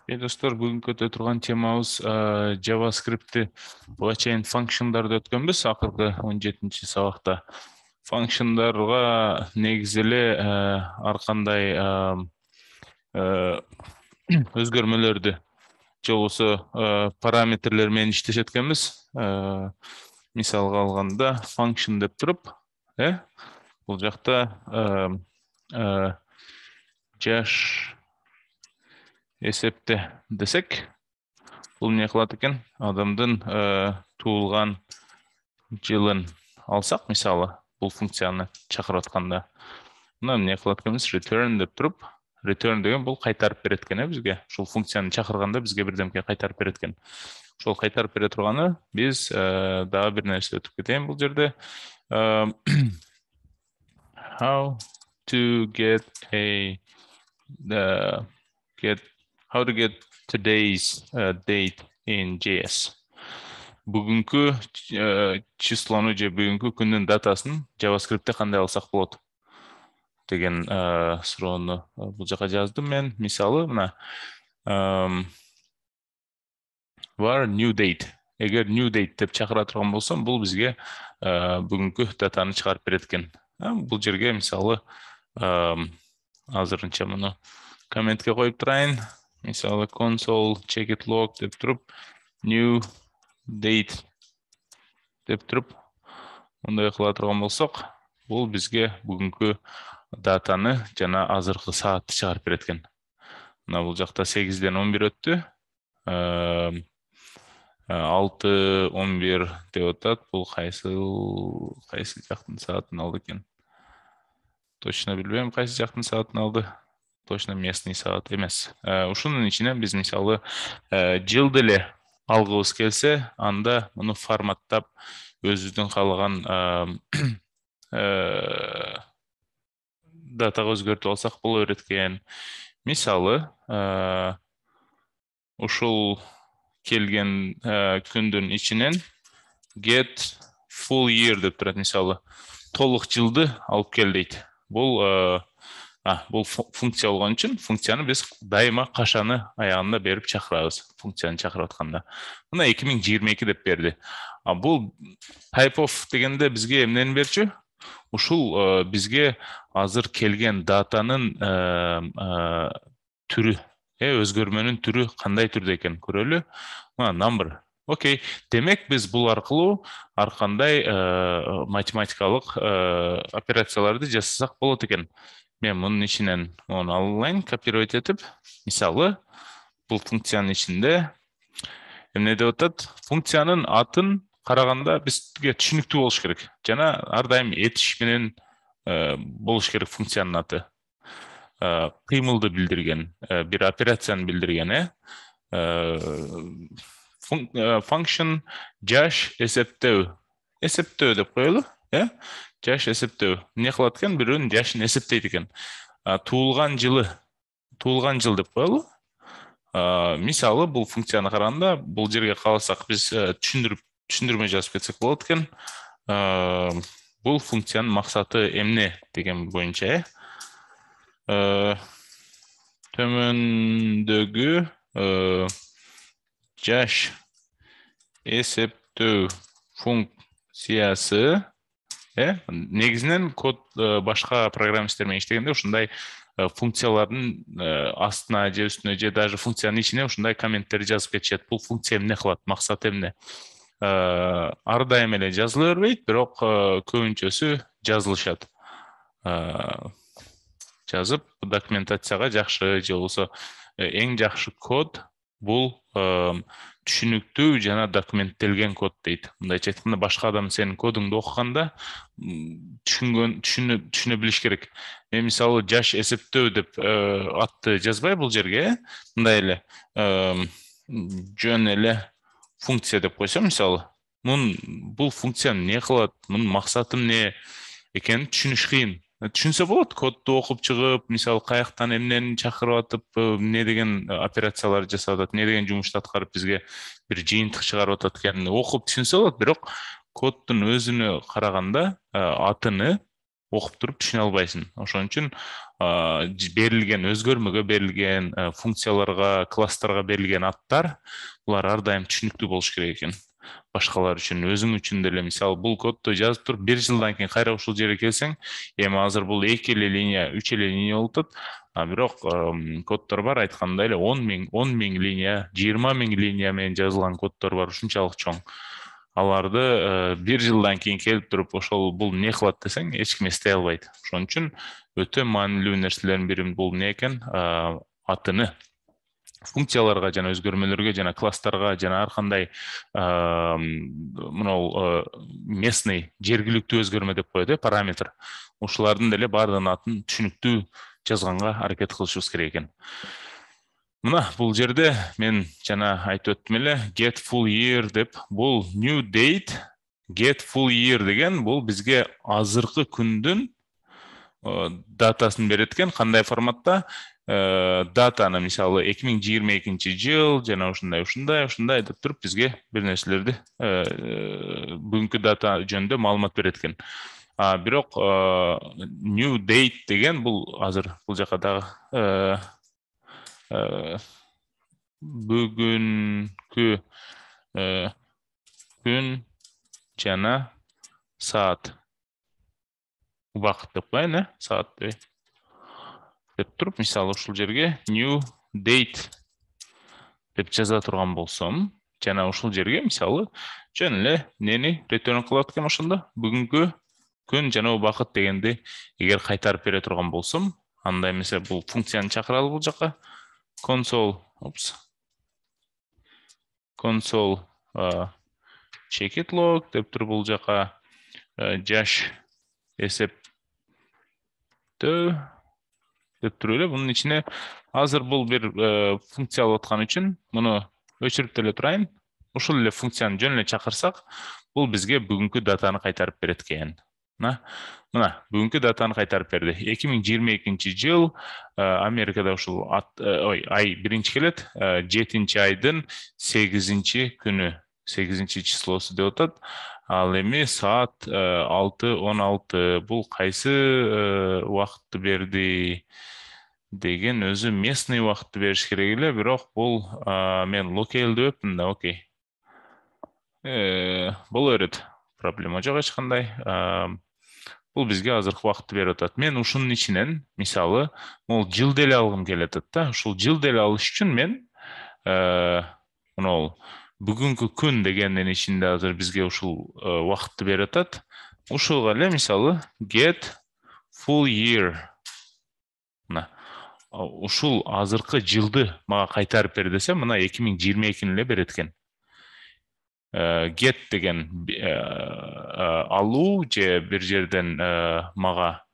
Достор, бүгүнкү өтө турган темабыз JavaScript'ти буга чейин function'дарды өткөнбүз акыркы 17-чи сабакта. Function'дарга негизи эле ар кандай өзгөрмөлөрдү же болбосо параметрлер менен иштешет экенбиз. Мисалга алганда function деп туруп, бул жакта жаш эсепте десек, бул эмне кылат экен? Адамдын туулган жылын алсак, мисалы, бул функцияны чакырып атканда, мына эмне кылат экенбиз? Return деп туруп, return деген бул кайтарып берет экен, бизге. Ушул функцияны чакырганда бизге бирдемке кайтарып берет экен. Ошол кайтарып бере турганы биз дагы бир нерсе өтүп кетейин бул жерде. How to get today's date in JS. Бүгүнкү числону же бүгүнкү күндүн датасын JavaScript'те кандай алсак болот деген суроону бул жака жаздым мен. Мисалы, мына var new date. Эгер new date деп чакыра турган болсом, бул бизге бүгүнкү датаны чыгарып берет экен. Бул жерге мисалы азырынча муну комментке коюп турайын. Мисалы console check it log деп туруп, new date деп туруп, мындай кыла турган болсок, бул бизге бүгүнкү датаны жана азыркы саатты чыгарып берет экен. Мына бул жакта 8-ден 11 өттү. 6:11 деп атат. Бул кайсы жактын саатын алды экен? Точно билбейм, кайсы жактын саатын алды. Точно местный саат эмес. Ушунун ичинен биз мисалы жылды эле алгыбыз келсе, анда муну форматтап өзүбүздүн каалаган датага өзгөртүп алсак боло берет экен. Мисалы, ушул келген күндүн ичинен get full year деп турат, мисалы, толук жылды алып кел дейт. Бул функция болгон үчүн функцияны биз дайыма кашаны аягында берип чакырабыз, функцияны чакырып атканда. Мына 2022 деп берди. Бул type of дегенде бизге эмнени берчү? Ушул бизге азыр келген датанын түрү, өзгөрмөнүн түрү кандай түрдө экен көрөлү. Мына number. Окей, демек биз бул аркылуу ар кандай математикалык операцияларды жасасак болот экен. Мен мунун ичинен оны алайын, копировать этип, мисалы, бул функциянын ичинде эмне деп атат? Функциянын атын караганда бизге түшүнүктүү болуш керек. Жана ар дайым этиш менен болуш керек функциянын аты. Кыймылды билдирген, бир операцияны билдирген, function жаш эсептөө. Эсептөө деп коелу, жаш эсептөө. Эмне кылат экен? Бирөөнүн жашын эсептейт экен. Туулган жыл деп коелу. Мисалы, бул функцияны караганда, бул жерге кааласак биз түшүндүрмө жазып кетсек болот экен. Бул функциянын максаты эмне деген боюнча, төмөндөгү жаш эсептөө функциясы, негизинен код башка программисттер менен иштегенде ушундай функциялардын астына же үстүнө же даже функциянын ичине ушундай комменттерди жазып кетишет. Бул функция эмне кылат, максаты эмне? Ар дайым эле жазыла бербейт, бирок көбүнчөсү жазылышат. Жазып документацияга жакшы же болбосо эң жакшы код бул түшүнүктүү жана документтелген код дейт. Мындайча айтканда, башка адам сенин кодуңду окуганда түшүнө билиш керек. Мен мисалы жаш эсептөө деп атты жазбай бул жерге, мындай эле жөн эле функция деп койсом, мисалы, бул функция эмне кылат, мунун максаты эмне экенин түшүнүш кыйын. Түшүнсө болот, кодду окуп чыгып, мисалы каяктан эмнени чакырып атып, эмне деген операциялар жасап атат, эмне деген жумушту аткарып бизге бир жыйынтык чыгарып атат экенин окуп түшүнсө болот, бирок коддун өзүнө караганда атыны окуп туруп түшүнө албайсың. Ошон үчүн берилген өзгөрмөгө берилген функцияларга, класстарга берилген аттар булар ар дайым түшүнүктүү болуш керек экен. Башкалар үчүн, өзүң үчүн деле. Мисалы, бул кодду жазып туруп, 1 жылдан кийин кайра ушул жерге келсең, эми азыр бул 2 эле линия, 3 эле линия болуп атат. Бирок коддор бар, айткандай эле 10 миң линия, 20 миң линия менен жазылган коддор бар, ушунчалык чоң. Аларды 1 жылдан кийин келип туруп, ошол бул эмне кылат десең, эч ким эстей албайт. Ошон үчүн өтө маанилүү нерселердин бири бул эмне экен? Атыны функцияларга жана өзгөрмөлөргө жана класстарга жана ар кандай мынау местный, жергиликтүү өзгөрмө деп коет, параметр. Ушулардын деле баардыгынын атын түшүнүктүү жазганга аракет кылышыбыз керек экен. Мына бул жерде мен жана айтып өттүм эле, get full year деп, бул new date, get full year деген бул бизге азыркы күндүн датасын берет экен. Кандай форматта? Датаны мисалы 2022 жыл жана ушундай деп туруп бизге бир нерселерди бүгүнкү дата жөнүндө маалымат берет экен. Бирок new date деген бул азыр бул жака дагы бүгүнкү күн жана саат, убакыт деп коеюн, саат деп туруп, мисалы ушул жерге new date деп жаза турган болсом, жана ушул жерге мисалы жөн эле нени return кылат экен, ошондо бүгүнкү күн жана убакыт дегенди эгер кайтарып бере турган болсом, андай эмесе бул функцияны чакыралы бул жака. Console check it log деп туруп бул жака жаш эсептөө деп туруп эле. Бунун ичине азыр бул бир функция алып аткан үчүн муну өчүрүп деле турайын. Ушул эле функцияны жөн эле чакырсак, бул бизге бүгүнкү датаны кайтарып берет экен. Мына бүгүнкү датаны кайтарып берди. 2022 жыл Америкада ушул ай биринчи келет, 7-айдын 8 күнү, 8 числосу деп атат. Ал эми саат 6:16. Бул кайсы убакытты берди деген өзү местный убакытты бериш керек эле, бирок бул мен локал деппин да, окей. Боло берет. Проблема жок эч кандай. Бул бизге азыркы убакытты берип атат. Мен ушунун ичинен, мисалы, могул жыл деле алгым келет да. Ушул жыл деле алыш үчүн мен мынау бүгүнкү күн дегендин ичинде азыр бизге ушул убакытты берип атат. Ушуга эле мисалы get full year. Мына ушул азыркы жылды мага кайтарып бер десем, мына 2022-ни эле берет экен. Get деген алуу же бир жерден мага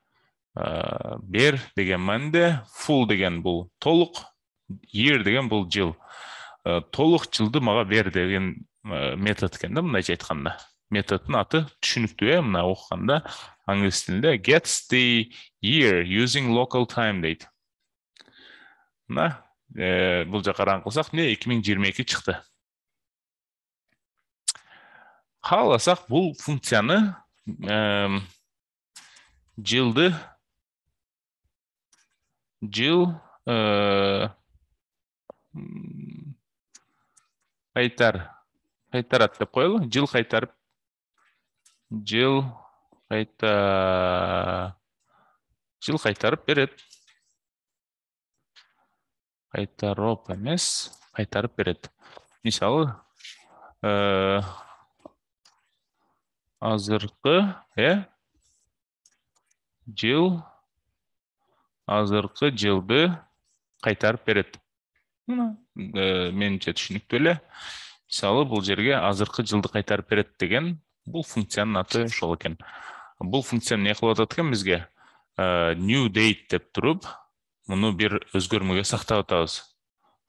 бер деген мааниде, full деген бул толук, year деген бул жыл. Толук жылды мага бер деген метод экен да, мындайча айтканда. Методдун аты түшүнүктүү, мына окуганда англис тилинде gets the year using local time дейт. Мына бул жака ран кылсак, эмне 2022 чыкты. Кааласак бул функцияны жыл кайтарат деп коелу. Жыл кайтарып берет. Кайтарып эмес, кайтарып берет. Мисалы, азыркы азыркы жылды кайтарып берет. Менимче түшүнүктүү эле. Мисалы, бул жерге азыркы жылды кайтарып берет деген бул функциянын аты ошол экен. Бул функция эмне кылып атат экен бизге? New date деп туруп, муну бир өзгөрмөгө сактап атабыз.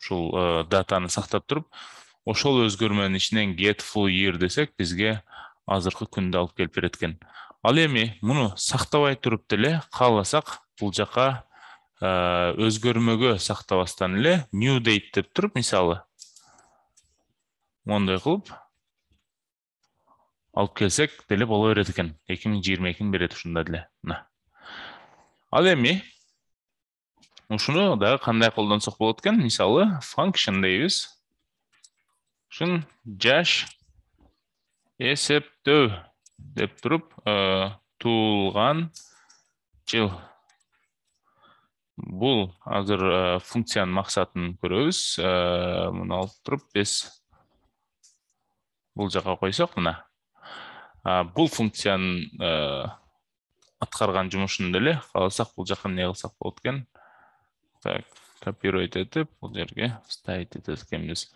Ушул датаны сактап туруп, ошол өзгөрмөнүн ичинен get full year десек, бизге азыркы күндү алып келип берет экен. Ал эми муну сактабай туруп деле кааласак, бул жака өзгөрмөгө сактабастан эле new date деп туруп, мисалы мондай кылып алып келсек деле боло берет экен. 2022-ни берет ушунда деле. Ал эми ушуну дагы кандай колдонсок болот экен? Мисалы, function дейбиз. Ушун жаш эсептөө деп туруп, туулган жыл. Бул азыр функциянын максатын көрөбүз. Муну алып туруп биз бул жака койсок мына. Бул функциянын аткарган жумушун деле кааласак бул жака эмне кылсак болот экен? Так, копировать этип, бул жерге ставить этет экенбиз.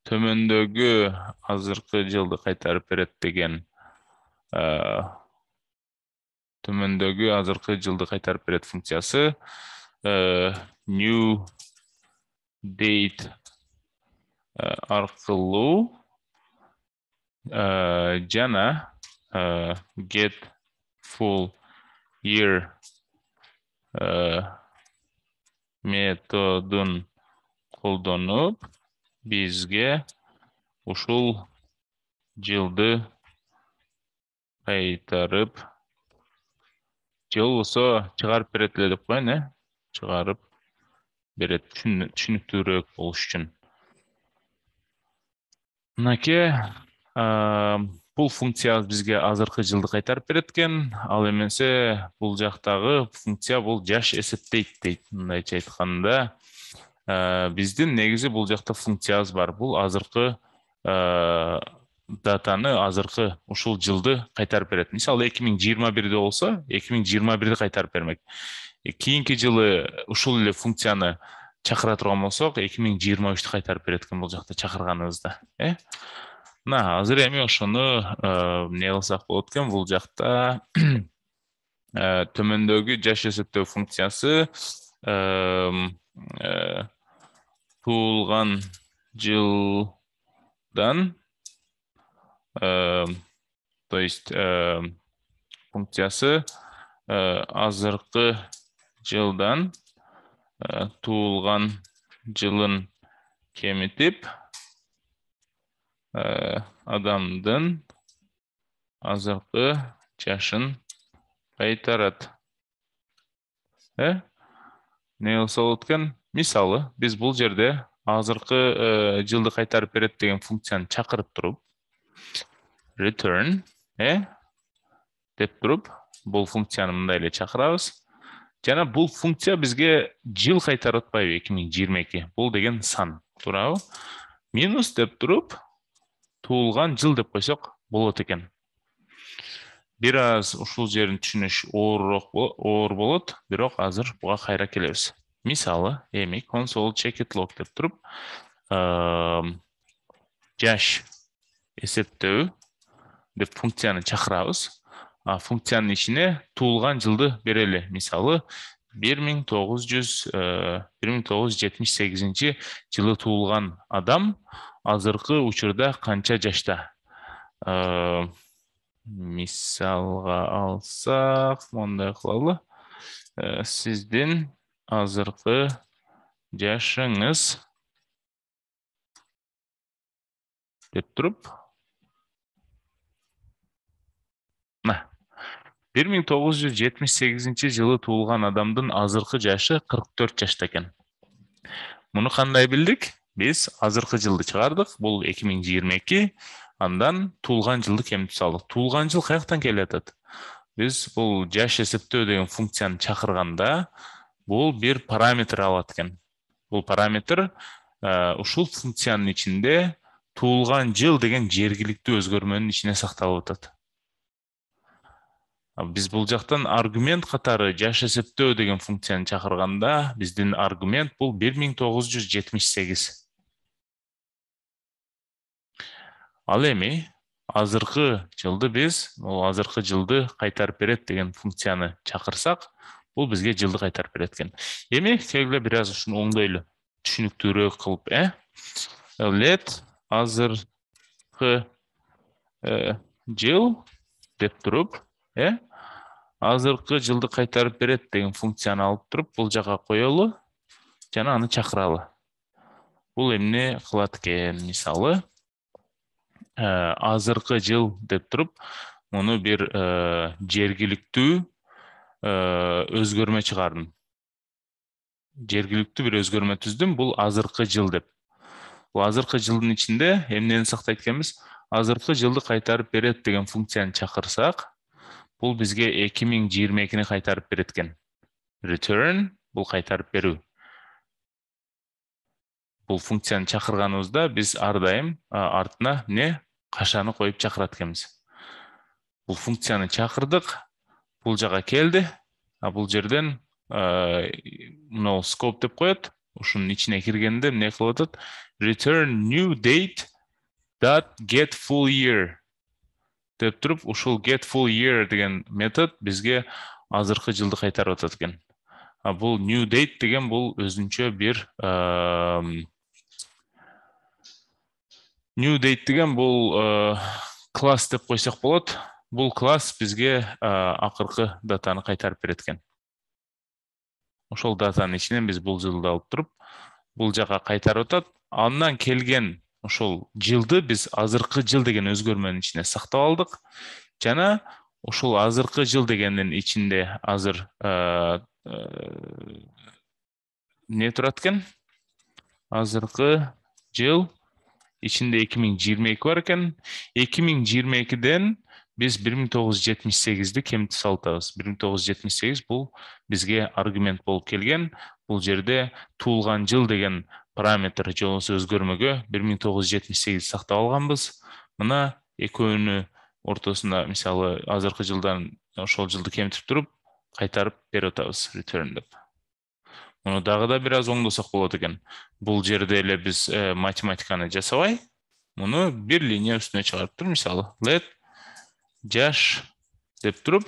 Төмөндөгү азыркы жылды кайтарып берет деген төмөндөгү азыркы жылды кайтарып берет функциясы new date аркылуу жана get full year методун колдонуп бизге ушул жылды кайтарып же болбосо чыгарып берет эле деп коеюн, чыгарып берет түшүнүктүүрөөк болуш үчүн. Мынакей бул функция бизге азыркы жылды кайтарып берет экен. Ал эмесе бул жактагы функция бул жаш эсептейт дейт. Мындайча айтканда, биздин негизи бул жакта функциябыз бар. Бул азыркы датаны, азыркы ушул жылды кайтарып берет. Мисалы 2021-де болсо, 2021-ди кайтарып бермек. Кийинки жылы ушул эле функцияны чакыра турган болсок, 2023-ди кайтарып берет экен бул жакта чакырганыбызда. Мына азыр эми ошону эмне кылсак болот экен? Бул жакта төмөндөгү жаш эсептөө функциясы туулган жылдан, то есть функциясы азыркы жылдан туулган жылын кемитип адамдын азыркы жашын кайтарат. Не кылса болот экен? Мисалы, биз бул жерде азыркы жылды кайтарып берет деген функцияны чакырып туруп, return деп туруп, бул функцияны мындай эле чакырабыз. Жана бул функция бизге жыл кайтарып атпайбы? 2022. Бул деген сан, туурабы? Минус деп туруп, туулган жыл деп койсок болот экен. Бир аз ушул жерин түшүнүш оор болот, бирок азыр буга кайра келебиз. Мисалы, эми console checkit log деп туруп, жаш эсептөө деп функцияны чакырабыз. Функциянын ичине туулган жылды берели. Мисалы, 1978 жылы туулган адам азыркы учурда канча жашта? Мисалга алсак, мындай кылалы. Сиздин азыркы жашыңыз деп туруп, 1978 жылы туулган адамдын азыркы жашы 44 жашта экен. Муну кандай билдик? Биз азыркы жылды чыгардык, бул 2022, андан туулган жылды кемитип салдык. Туулган жыл каяктан келип атат? Биз бул жаш эсептөө деген функцияны чакырганда, бул бир параметр алат экен. Бул параметр ушул функциянын ичинде туулган жыл деген жергиликтүү өзгөрмөнүн ичине сакталып атат. Биз бул жактан аргумент катары жаш эсептөө деген функцияны чакырганда, биздин аргумент бул 1978. Ал эми азыркы жылды биз, азыркы жылды кайтарып берет деген функцияны чакырсак, бул бизге жылды кайтарып берет экен. Эми келгиле бир аз ушуну оңдойлу, түшүнүктүүрөөк кылып, let азыркы жыл деп туруп, азыркы жылды кайтарып берет деген функцияны алып туруп, бул жака коелу, жана аны чакыралы. Бул эмне кылат экен? Мисалы, азыркы жыл деп туруп, муну бир жергиликтүү өзгөрмө чыгардым. Жергиликтүү бир өзгөрмө түздүм. Бул азыркы жыл деп. Бул азыркы жылдын ичинде эмнени сактайт экенбиз? Азыркы жылды кайтарып берет деген функцияны чакырсак, бул бизге 2022-ни кайтарып берет экен. Return бул кайтарып берүү. Бул функцияны чакырганыбызда биз ар дайым артына эмне кашаны коюп чакырат экенбиз. Бул функцияны чакырдык, бул жака келди. Бул жерден мына scope деп коет. Ушунун ичине киргенде эмне кылып атат? Return new date that get full year деп туруп, ушул get full year деген метод бизге азыркы жылды кайтарып атат экен. Бул new date деген бул өзүнчө бир new date деген бул класс деп койсок болот. Бул класс бизге акыркы датаны кайтарып берет экен. Ошол датанын ичинен биз бул жылды алып туруп, бул жака кайтарып атат. Андан келген ошол жылды биз азыркы жыл деген өзгөрмөнүн ичине сактап алдык. Жана ошол азыркы жыл дегендин ичинде азыр не турат экен? Азыркы жыл ичинде 2022 бар экен. 2022-ден биз 1978-ди кемитип салатабыз. 1978 бул бизге аргумент болуп келген. Бул жерде туулган жыл деген параметр же болбосо өзгөрмөгө 1978 сактап алганбыз. Мына экөөнү ортосунда, мисалы, азыркы жылдан ошол жылды кемитип туруп, кайтарып берип атабыз return деп. Муну дагы да бир аз оңдосок болот экен. Бул жерде эле биз математиканы жасабай, муну бир линия үстүнө чыгарып туруп, мисалы, let жаш деп туруп,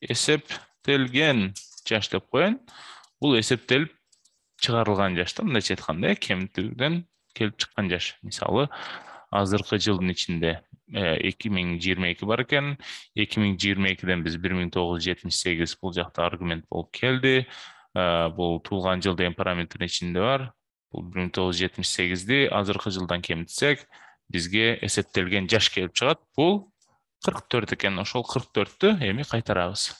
эсептелген жаш деп коеюн. Бул эсептелип чыгарылган жаш да, мындайча айтканда, кемитүүдөн келип чыккан жаш. Мисалы, азыркы жылдын ичинде 2022 бар экен. 2022-ден биз 1978 бул жакта аргумент болуп келди. Бул туулган жыл деген параметрдин ичинде бар. Бул 1978-ди азыркы жылдан кемитсек, бизге эсептелген жаш келип чыгат. Бул 44 экен. Ошол 44-тү эми кайтарабыз.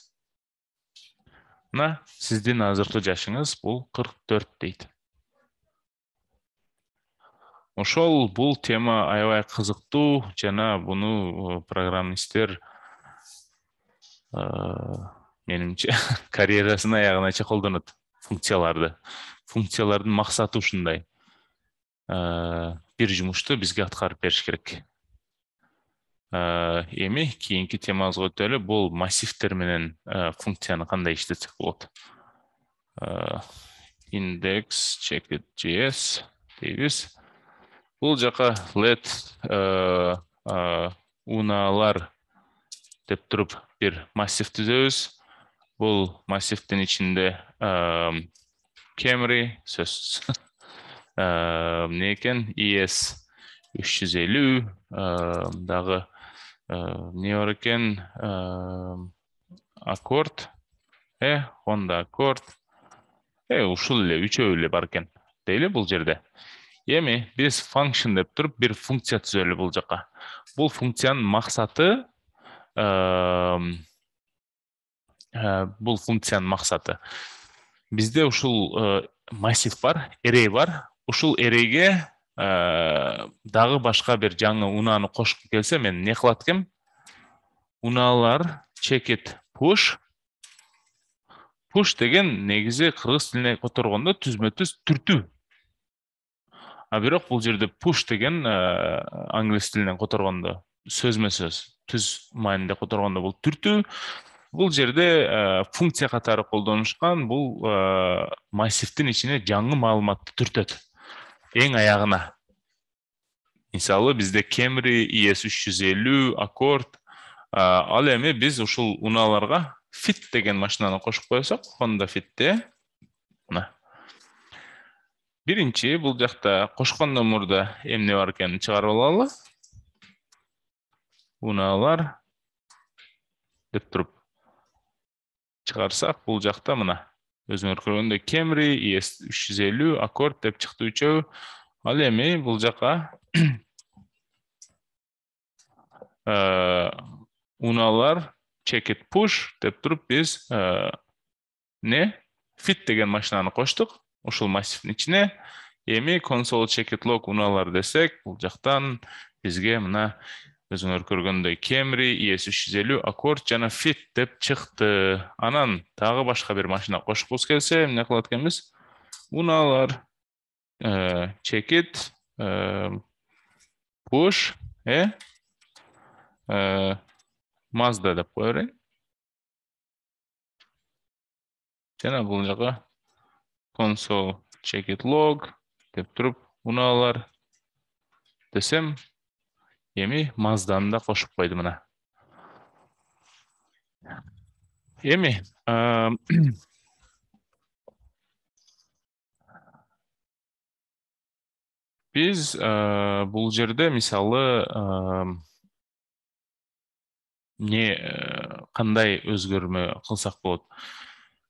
Мына сиздин азыркы жашыңыз бул 44 дейт. Ошол бул тема аябай кызыктуу, жана буну программисттер менимче карьерасынын аягынача колдонот. Функциялардын максаты ушундай. Бир жумушту бизге аткарып бериш керек. Эми кийинки темабызга өтөлү. Бул массивтер менен функцияны кандай иштетсек болот. Index checked.js дейбиз. Бул жака let унаалар деп туруп бир массив түзөбүз. Бул массивдин ичинде Camry сөзсүз эмне экен? ES 350 дагы эмне бар экен? Accord, Honda Accord. Ушул эле үчөө эле бар экен. Дейли бул жерде. Эми биз function деп туруп бир функция түзөлү бул жака. Бул функциянын максаты бизде ушул массив бар, array бар. Ушул arrayге дагы башка бир жаңы унааны кошкум келсе, мен не кылат экем? Унаалар checked push. Push деген негизи кыргыз тилине которгондо түзмө-түз түртүү. Бирок бул жерде push деген англис тилинен которгондо сөзмө-сөз, түз маанинде которгондо бул түртүү. Бул жерде функция катары колдонушкан, бул массивдин ичине жаңы маалыматты түртөт. Эң аягына. Мисалы, бизде Camry, ES 350, Accord. Ал эми биз ушул унааларга Fit деген машинаны кошуп койсок, Honda Fit'те. Мына. Биринчи бул жакта кошкондон мурда эмне бар экенин чыгарып алалы. Унаалар деп туруп чыгарсак, бул жакта мына өзүңөр көргөндөй Camry, ES 350, Accord деп чыкты үчөө. Ал эми бул жака унаалар checkit push деп туруп биз не fit деген машинаны коштук ушул массивдин ичине. Эми console checkit log унаалар десек, бул жактан бизге мына өзүңөр көргөндөй Camry, ES350, Accord жана Fit деп чыкты. Анан тагы башка бир машина кошкубуз келсе, эмне кылат экенбиз? Унаалар checkit push Mazda деп кое берейин. Жана бул жака console checkit log деп туруп унаалар десем, эми Мазданы да кошуп койду мына. Эми биз бул жерде мисалы кандай өзгөрмө кылсак болот?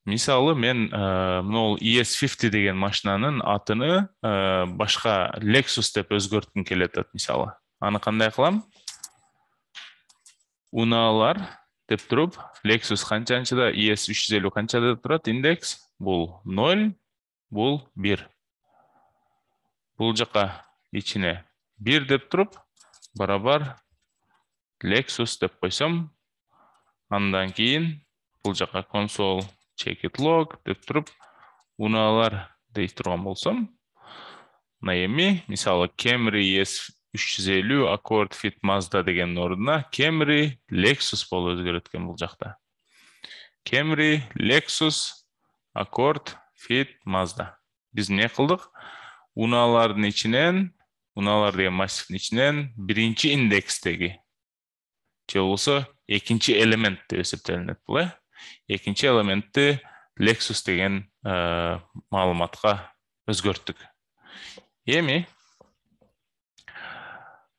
Мисалы мен мына ES50 деген машинанын атыны башка Lexus деп өзгөрткүм келет мисалы. Аны кандай кылам? Унаалар деп туруп, Lexus канчанчыда, ES350 канчада турат индекс? Бул 0, бул 1. Бул жака ичине 1 деп туруп, барабар Lexus деп койсом, андан кийин бул жака console checkit log деп туруп, унаалар дей турган болсом, мына эми мисалы Camry ES350, Accord, Fit, Mazda деген ордуна Camry, Lexus болуп өзгөрөт экен бул жакта. Camry, Lexus, Accord, Fit, Mazda. Биз эмне кылдык? Унаалардын ичинен, унаалар деген массивдин ичинен биринчи индекстеги же болсо экинчи элемент деп эсептелинет бул, экинчи элементти Lexus деген маалыматка өзгөрттүк. Эми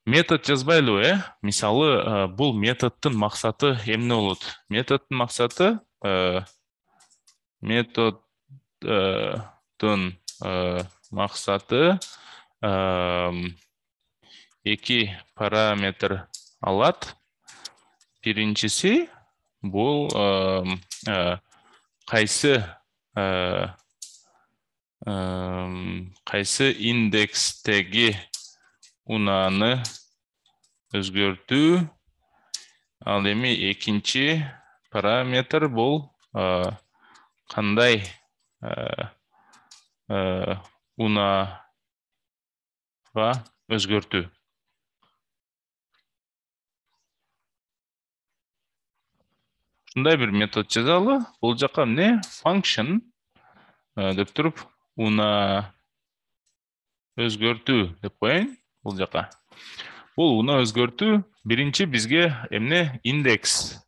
метод жазбайлыбы, мисалы бул методдун максаты эмне болот? Методдун максаты эки параметр алат. Биринчиси бул кайсы индекстеги унааны өзгөртүү. Ал эми экинчи параметр бул кандай унаага өзгөртүү. Ушундай бир метод жазалы. Бул жака эмне? Function деп туруп, уна өзгөртүү деп коеюн. Бул жака. Бул уна өзгөртүү биринчи бизге эмне? Индекс.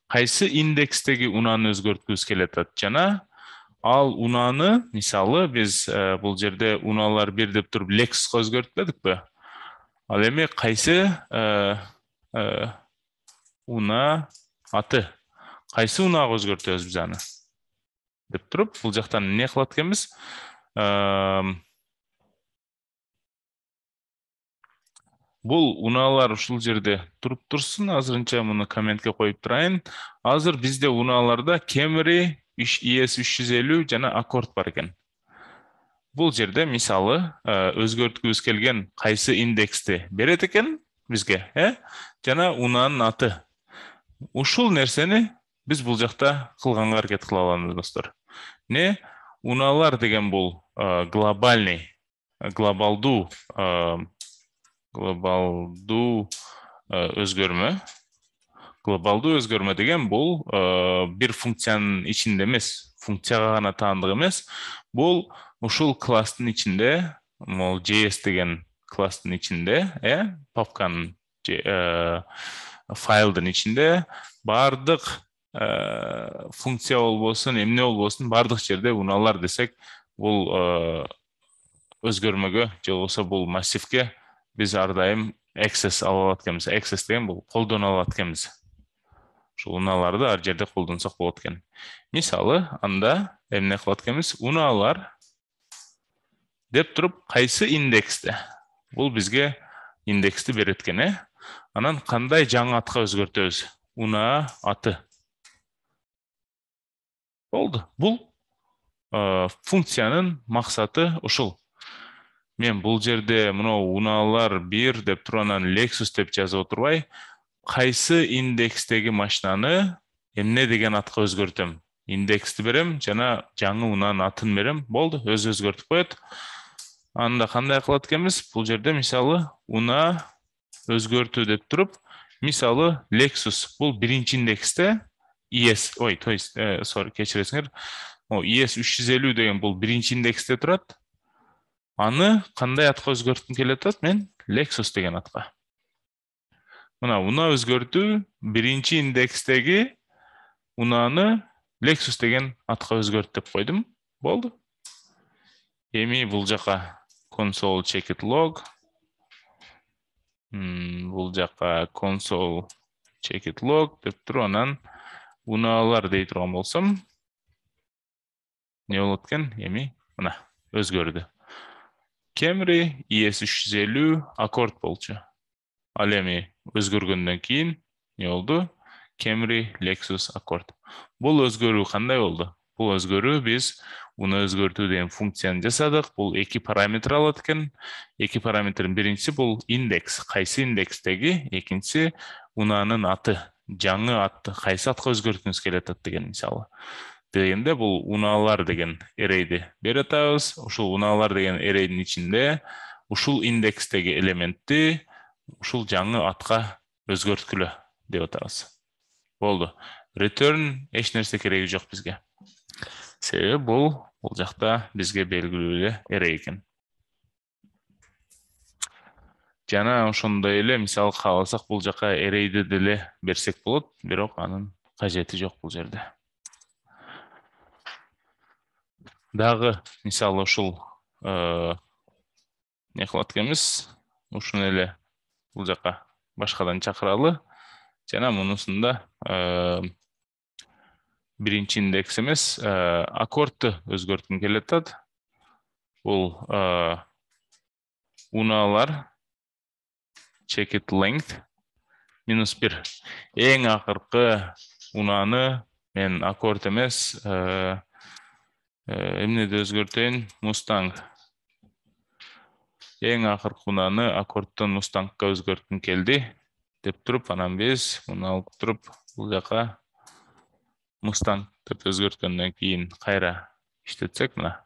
Кайсы индекстеги унааны өзгөрткүбүз келет жана ал унааны, мисалы, биз бул жерде унаалар 1 деп туруп Lexus'ка өзгөртпөдүкпү? Ал эми кайсы уна аты? Кайсы унаага өзгөртөбүз биз аны? Деп туруп, бул жактан эмне кылат экенбиз? Бул унаалар ушул жерде туруп турсун. Азырынча муну комментке коюп турайын. Азыр бизде унааларда Camry, ES350 жана Accord бар экен. Бул жерде мисалы өзгөрткүбүз келген кайсы индексти берет экен бизге, жана унаанын аты. Ушул нерсени биз бул жакта кылганга аракет кыла алабыз, достор. Не? Унаалар деген бул глобалдуу өзгөрмө. Глобалдуу өзгөрмө деген бул бир функциянын ичинде эмес, функцияга гана таандык эмес. Бул ушул класстын ичинде, мол JS деген класстын ичинде, папканын файлдын ичинде бардык функция болбосун, эмне болбосун, бардык жерде унаалар десек, бул өзгөрмөгө же болбосо бул массивке биз ар дайым access ала алат экенбиз. Access деген бул колдоно алат экенбиз. Ушул унааларды ар жерде колдонсок болот экен. Мисалы, анда эмне кылат экенбиз? Унаалар деп туруп кайсы индексте? Бул бизге индексти берет экен, Анан кандай жаңы атка өзгөртөбүз? Унаа аты. Болду. Бул функциянын максаты ушул. Мен бул жерде мынау унаалар 1 деп туруп анан Lexus деп жазып отурбай, кайсы индекстеги машинаны эмне деген атка өзгөртөм? Индексти берем жана жаңы унаанын атын берем. Болду, өзгөртүп коет. Анда кандай кылат экенбиз? Бул жерде мисалы унаа өзгөртүү деп туруп, мисалы Lexus бул биринчи индексте то есть, кечиресиңер. ES 350 деген бул биринчи индексте турат. Аны кандай атка өзгөрткүм келет атат? Мен Lexus деген атка. Мына унаа өзгөртүү биринчи индекстеги унааны Lexus деген атка өзгөрт деп койдум. Болду. Эми бул жака console checkit log. Бул жака console checkit log деп туруп анан унаалар дей турган болсом, не болот экен? Эми мына өзгөрдү. Camry ES 350 Accord болчу. Ал эми өзгөргөндөн кийин не болду? Camry Lexus Accord. Бул өзгөрүү кандай болду? Бул өзгөрүү биз уна өзгөртүү деген функцияны жасадык. Бул эки параметр алат экен. Эки параметрдин биринчиси бул индекс, кайсы индекстеги, экинчиси унаанын аты, жаңы атты кайсы атка өзгөрткүңүз келет деген мисалы. Дегенде бул унаалар деген array'ди берет атабыз. Ушул унаалар деген array'дин ичинде ушул индекстеги элементти ушул жаңы атка өзгөрткүлө деп атабыз. Болду. Return эч нерсе кереги жок бизге. Себеби бул жакта бизге белгилүү эле array экен. Жана ошондой эле мисалы кааласак бул жака array'ди деле берсек болот, бирок анын кажети жок бул жерде. Дагы мисалы ушул не кылат экенбиз? Ушуну эле бул жака башкадан чакыралы. Жана мунусунда биринчи индекс эмес, аккордту өзгөрткүм келет атат. Бул унаалар checkit length -1. Эң акыркы унааны мен аккорд эмес, эмнеде өзгөртөйүн? Mustang. Эң акыркы унааны аккордтон Mustangга өзгөрткүм келди деп туруп, анан биз муну алып туруп бул жака Mustang деп өзгөрткөндөн кийин кайра иштетсек, мына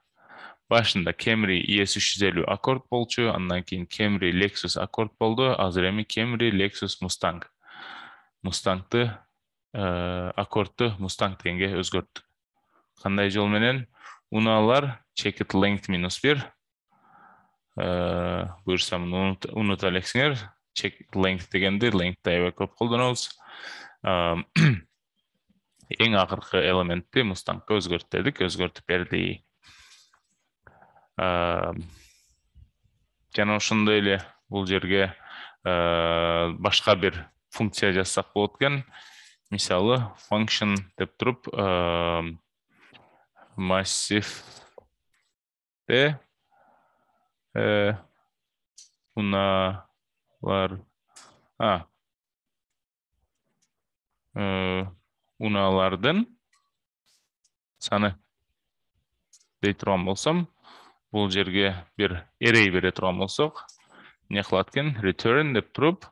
башында Camry ES 350 Accord болчу, андан кийин Camry Lexus Accord болду, азыр эми Camry Lexus Mustang. Mustang'ты Accord'ту Mustang дегенге өзгөрттүк. Кандай жол менен? Унаалар checkit length -1. Буюрсам унута элексиңер. Checkit length дегенди length аябай көп колдонобуз. Эң акыркы элементти Mustang'га өзгөрт дедик, өзгөртүп берди. Жана ошондой эле бул жерге башка бир функция жазсак болот экен. Мисалы function деп туруп massivde унаалардын саны дей турган болсом, бул жерге бир array бере турган болсок, не кылат экен? Return деп туруп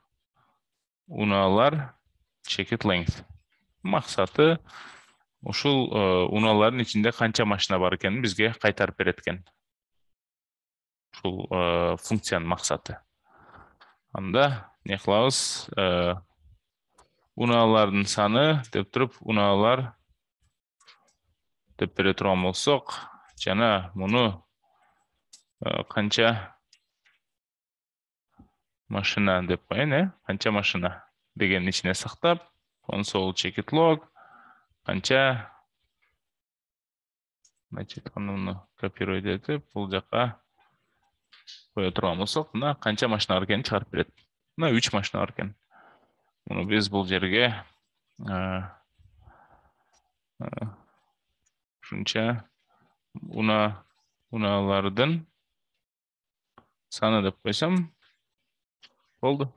унаалар checkit length. Максаты ушул унаалардын ичинде канча машина бар экенин бизге кайтарып берет экен. Ушул функциянын максаты. Анда не кылабыз? Унаалардын саны деп туруп унаалар деп бере турган болсок, жана муну канча машина деп коеюн, канча машина деген ичине сактап, console checkit log канча, значит, муну копировать этип, бул жака кое турган болсок, мына канча машина бар экенин чыгарып берет. Мына 3 машина бар экен. Муну биз бул жерге ушунча унаалардын саны деп койсом болду.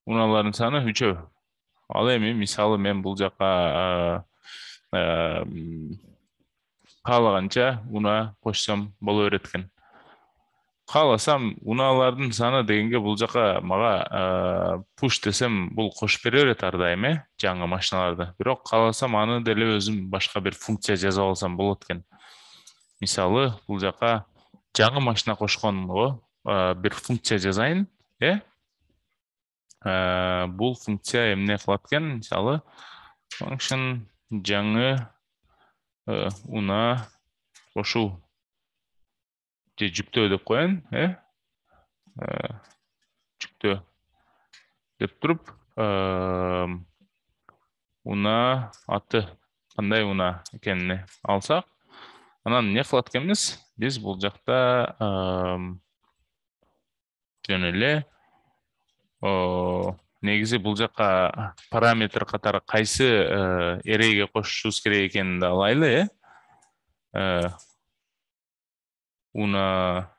унаалардын саны 3. Ал эми мисалы мен бул жака каалаганча уна кошсом боло берет экен. Кааласам унаалардын саны дегенге бул жака мага push десем бул кошуп бере берет ар дайым жаңы машиналарды. Бирок кааласам аны деле өзүм башка бир функция жазып алсам болот экен. Мисалы бул жака жаңы машина кошконго бир функция жазайын, бул функция эмне кылат экен? Мисалы function жаңы уна кошуу же жүктөө деп коеюн, жүктөө деп туруп, уна аты кандай уна экенин алсак, анан эмне кылат экенбиз? Биз бул жакта жөн эле негизи бул жака параметр катары кайсы эрейге кошушубуз керек экенин да алайлы, уна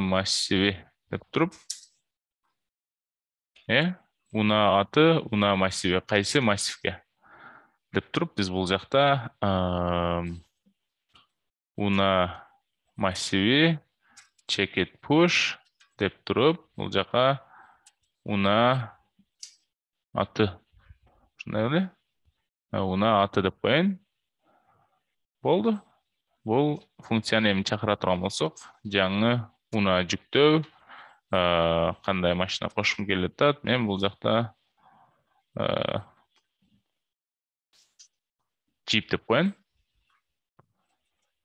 массиви деп туруп, уна аты, уна массиви кайсы массивге деп туруп, биз бул жакта уна массиви checkit push деп туруп, бул жака уна аты, ушундай эле уна аты деп коеюн. Болду. Бул функцияны эми чакыра турган болсок, жаңы уна жүктөө, кандай машина кошкум келип атат, мен бул жакта Jeep деп коеюн.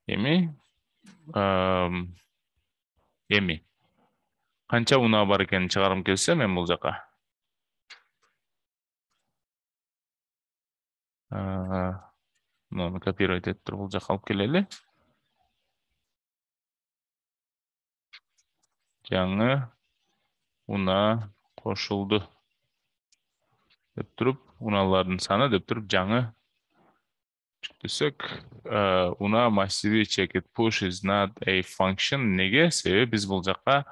Эми канча уна бар экенин чыгаргым келсе, мен бул жака муну копировать этип туруп бул жака алып келели. Жаңы уна кошулду деп туруп, унаалардын саны деп туруп, жаңы жүктөсөк, уна массиви checkit push is not a function. Неге? Себеби биз бул жака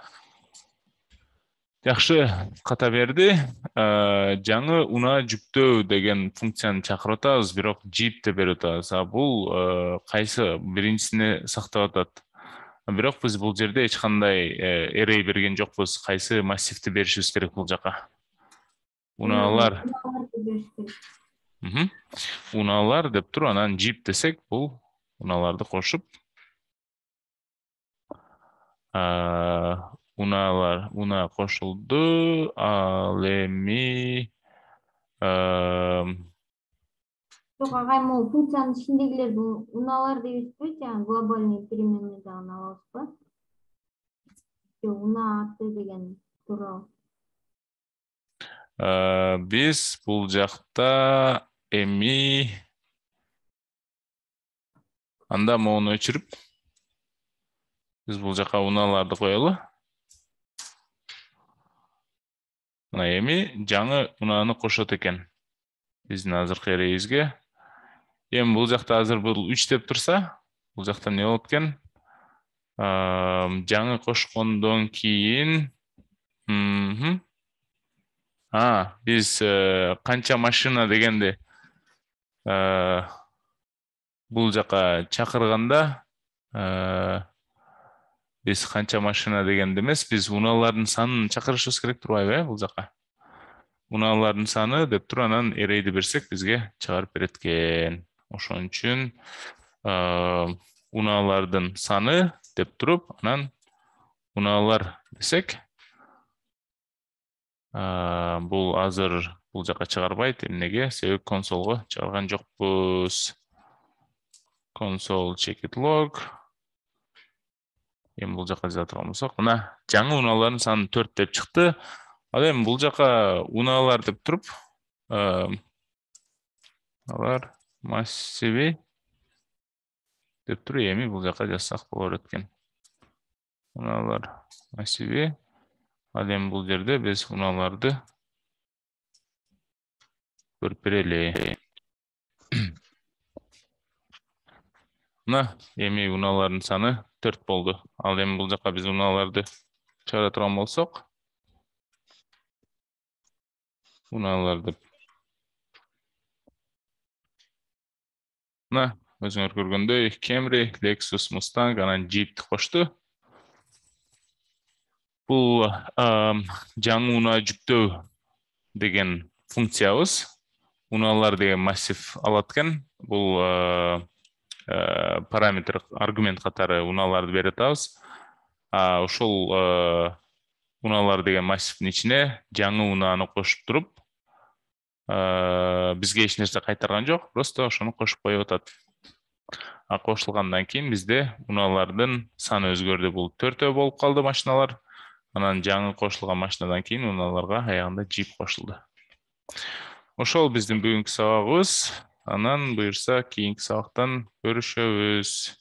жакшы ката берди. Жаңы уна жүктөө деген функцияны чакырып атабыз, бирок Jeep деп берип атабыз. Бул кайсы биринчисине сактап атат. Бирок биз бул жерде эч кандай эрей берген жокпуз. Кайсы массивти беришибиз керек бул жака? Унаалар. Унаалар деп туруп, анан Jeep десек, бул унааларды кошуп, уна кошулду, ал эми Жок, агай, могу функциянын ичиндегилерди унаалар дейбизби? Жаңы глобальный переменный дагы алабызбы? Жок, уна аты деген тууралуу. Биз бул жакта эми анда моуну өчүрүп, биз бул жака унааларды коелу. Мына эми жаңы унааны кошот экен биздин азыркы эрейибизге. Эми бул жакта азыр бул 3 деп турса, бул жакта эмне болот экен? Жаңы кошкондон кийин биз канча машина дегенди бул жака чакырганда, биз канча машина дегенди эмес, биз унаалардын санын чакырышыбыз керек турбайбы, бул жака? Унаалардын саны деп туруп, анан эрейди берсек, бизге чыгарып берет экен. Ошон үчүн унаалардын саны деп туруп, анан унаалар десек, бул азыр бул жака чыгарбайт. Эмнеге? Себеби консолго чыгарган жокпуз. Console checkit log. Эми бул жака жаза турган болсок, мына жаңы унаалардын саны 4 деп чыкты. Ал эми бул жака унаалар деп туруп, алар массиви деп туруп, эми бул жака жазсак боло берет экен. Унаалар массиви. Ал эми бул жерде биз унааларды көрүп берели. Мына эми унаалардын саны 4 болду. Ал эми бул жака биз унааларды чыгара турган болсок, унаалар деп. Мына өзүңөр көргөндөй Camry, Lexus, Mustang, анан Jeep кошту. Бул жаңы унаа жүктөө деген функциябыз. Унаалар деген массив алат экен. Бул параметр, аргумент катары унааларды бере атабыз. Ошол унаалар деген массивдин ичине жаңы унааны кошуп туруп, бизге эч нерсе кайтарган жок, просто ошону кошуп коюп атат. Кошулгандан кийин бизде унаалардын саны өзгөрдү. Бул 4 болуп калды машиналар. Анан жаңы кошулган машинадан кийин унааларга аягында Jeep кошулду. Ошол биздин бүгүнкү сабагыбыз. Анан буюрса кийинки сабактан көрүшөбүз.